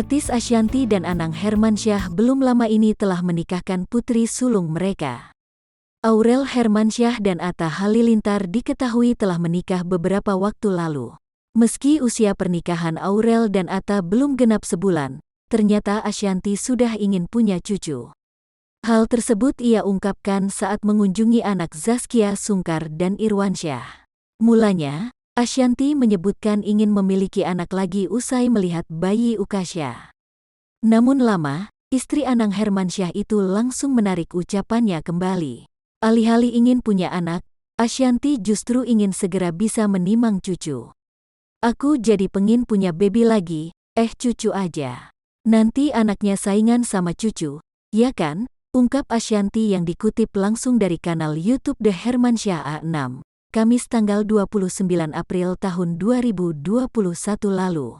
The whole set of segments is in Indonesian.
Artis Ashanty dan Anang Hermansyah belum lama ini telah menikahkan putri sulung mereka. Aurel Hermansyah dan Atta Halilintar diketahui telah menikah beberapa waktu lalu. Meski usia pernikahan Aurel dan Atta belum genap sebulan, ternyata Ashanty sudah ingin punya cucu. Hal tersebut ia ungkapkan saat mengunjungi anak Zaskia Sungkar dan Irwansyah. Mulanya, Ashanty menyebutkan ingin memiliki anak lagi usai melihat bayi Ukasha. Namun lama, istri Anang Hermansyah itu langsung menarik ucapannya kembali. Alih-alih ingin punya anak, Ashanty justru ingin segera bisa menimang cucu. Aku jadi pengin punya baby lagi, cucu aja. Nanti anaknya saingan sama cucu, ya kan? Ungkap Ashanty yang dikutip langsung dari kanal YouTube The Hermansyah A6. Kamis tanggal 29 April tahun 2021 lalu.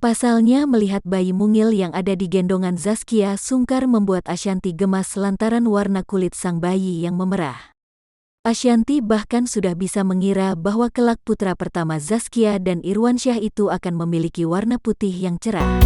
Pasalnya melihat bayi mungil yang ada di gendongan Zaskia Sungkar membuat Ashanty gemas lantaran warna kulit sang bayi yang memerah. Ashanty bahkan sudah bisa mengira bahwa kelak putra pertama Zaskia dan Irwansyah itu akan memiliki warna putih yang cerah.